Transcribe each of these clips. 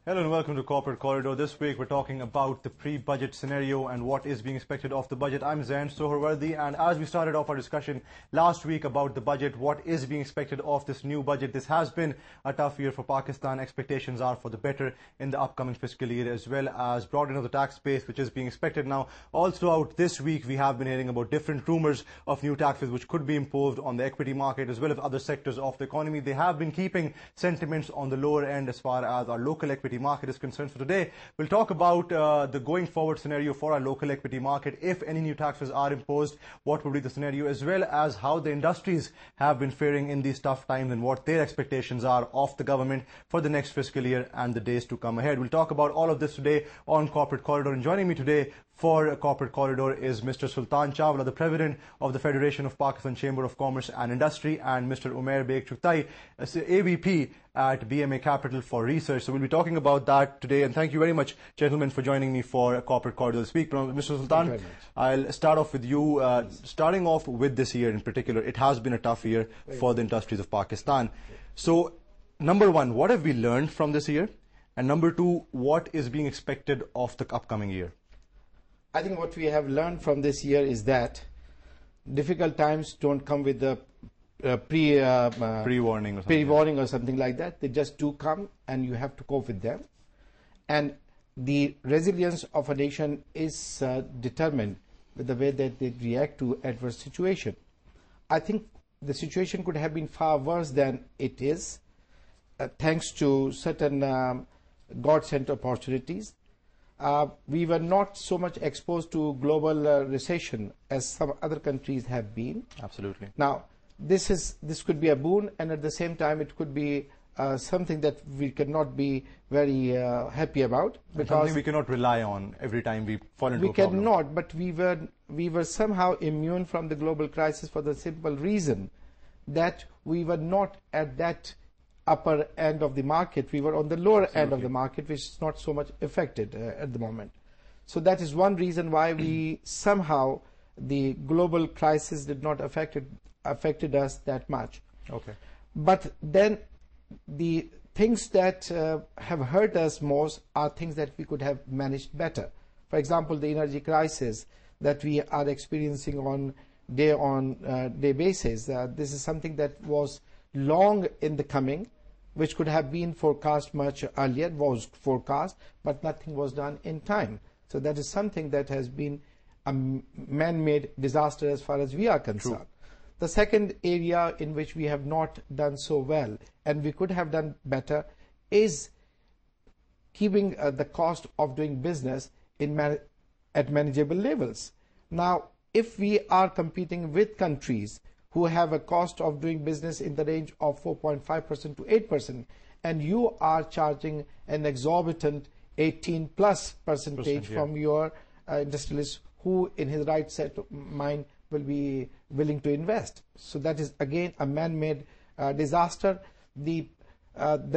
Hello and welcome to Corporate Corridor. This week we're talking about the pre-budget scenario and what is being expected of the budget. I'm Zain Sohrawardy, and as we started off our discussion last week about the budget, what is being expected of this new budget, this has been a tough year for Pakistan. Expectations are for the better in the upcoming fiscal year, as well as broadening of the tax base, which is being expected now. All throughout this week we have been hearing about different rumours of new taxes which could be imposed on the equity market as well as other sectors of the economy. They have been keeping sentiments on the lower end as far as our local equity market is concerned. So today we'll talk about the going forward scenario for our local equity market. If any new taxes are imposed, what would be the scenario, as well as how the industries have been faring in these tough times and what their expectations are of the government for the next fiscal year and the days to come ahead. We'll talk about all of this today on Corporate Corridor, and joining me today for Corporate Corridor is Mr. Sultan Chawla, the President of the Federation of Pakistan Chamber of Commerce and Industry, and Mr. Umair Beg Chughtai, AVP at BMA Capital for Research. So we'll be talking about that today, and thank you very much, gentlemen, for joining me for Corporate Corridor this week. Mr. Sultan, I'll start off with you. Starting off with this year in particular, it has been a tough year for the industries of Pakistan. So, number one, what have we learned from this year? And number two, what is being expected of the upcoming year? I think what we have learned from this year is that difficult times don't come with the pre-warning or something like that. They just do come, and you have to cope with them. And the resilience of a nation is determined with the way that they react to adverse situation. I think the situation could have been far worse than it is, thanks to certain God-sent opportunities. We were not so much exposed to global recession as some other countries have been. Absolutely. Now, this could be a boon, and at the same time it could be something that we cannot be very happy about, because something we cannot rely on every time we fall into a problem. We cannot, but we were somehow immune from the global crisis for the simple reason that we were not at that upper end of the market. We were on the lower end of the market, which is not so much affected at the moment. So that is one reason why we somehow, the global crisis did not affected us that much. Okay. But then the things that have hurt us most are things that we could have managed better. For example, the energy crisis that we are experiencing on day basis. This is something that was long in the coming, which could have been forecast much earlier, was forecast, but nothing was done in time. So that is something that has been a man-made disaster as far as we are concerned. True. The second area in which we have not done so well, and we could have done better, is keeping the cost of doing business at manageable levels. Now, if we are competing with countries who have a cost of doing business in the range of 4.5% to 8%, and you are charging an exorbitant 18+% from your industrialist who in his right set of mind will be willing to invest. So that is again a man-made disaster. The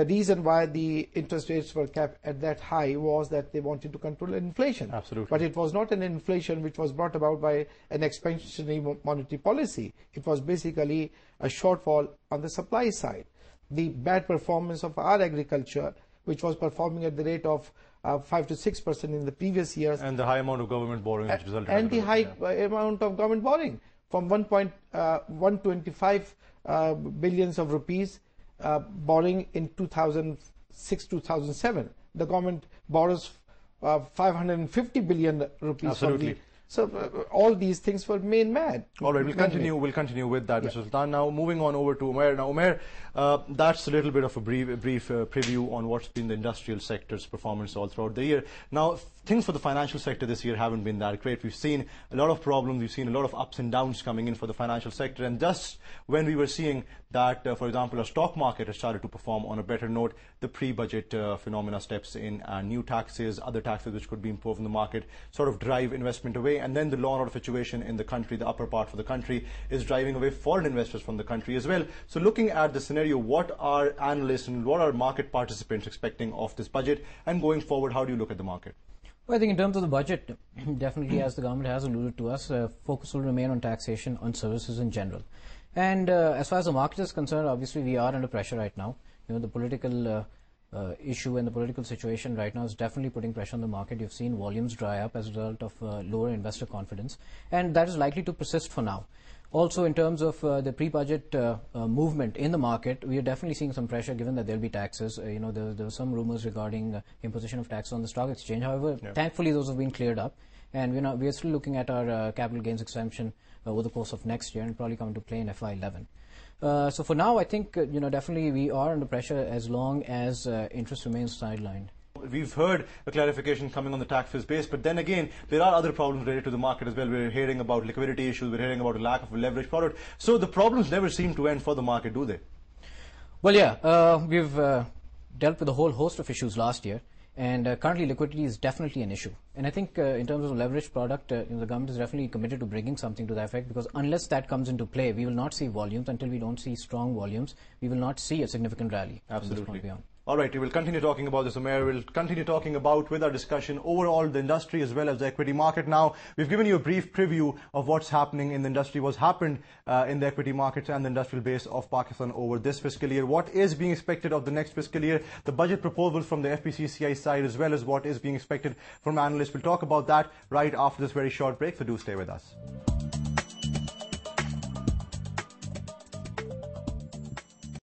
reason why the interest rates were kept at that high was that they wanted to control inflation. Absolutely. But it was not an inflation which was brought about by an expansionary monetary policy. It was basically a shortfall on the supply side. The bad performance of our agriculture, which was performing at the rate of 5 to 6% in the previous years. And the high amount of government borrowing which resulted in and the high amount of government borrowing from 1.125 billions of rupees borrowing in 2006-2007. The government borrows 550 billion rupees. Absolutely. So all these things were made mad. All right, we'll continue with that, Mr. Sultan. Now, moving on over to Umair. Now, Umair, that's a little bit of a brief preview on what's been the industrial sector's performance all throughout the year. Now, things for the financial sector this year haven't been that great. We've seen a lot of problems. We've seen a lot of ups and downs coming in for the financial sector. And just when we were seeing that, for example, our stock market has started to perform on a better note, the pre-budget phenomena steps in, and new taxes, other taxes which could be imposed in the market, sort of drive investment away. And then the law and order situation in the country, the upper part of the country, is driving away foreign investors from the country as well. So looking at the scenario, what are analysts and what are market participants expecting of this budget? And going forward, how do you look at the market? Well, I think in terms of the budget, definitely, as the government has alluded to us, focus will remain on taxation, on services in general. And as far as the market is concerned, obviously we are under pressure right now. The political issue and the political situation right now is definitely putting pressure on the market. You've seen volumes dry up as a result of lower investor confidence, and that is likely to persist for now. Also, in terms of the pre-budget movement in the market, we are definitely seeing some pressure given that there will be taxes. There were some rumors regarding imposition of taxes on the stock exchange. However, thankfully, those have been cleared up, and we are still looking at our capital gains exemption over the course of next year and probably come into play in FY11. So for now, I think definitely we are under pressure as long as interest remains sidelined. We've heard a clarification coming on the tax base, but then again, there are other problems related to the market as well. We're hearing about liquidity issues, we're hearing about a lack of a leverage product. So the problems never seem to end for the market, do they? Well, yeah, we've dealt with a whole host of issues last year, and currently liquidity is definitely an issue. And I think in terms of leverage product, the government is definitely committed to bringing something to that effect, because unless that comes into play, we will not see volumes. Until we don't see strong volumes, we will not see a significant rally. Absolutely. All right, we will continue talking about this, Umair. We'll continue talking about, with our discussion, overall the industry as well as the equity market. Now, we've given you a brief preview of what's happening in the industry, what's happened in the equity markets and the industrial base of Pakistan over this fiscal year. What is being expected of the next fiscal year, the budget proposals from the FPCCI side, as well as what is being expected from analysts. We'll talk about that right after this very short break, so do stay with us.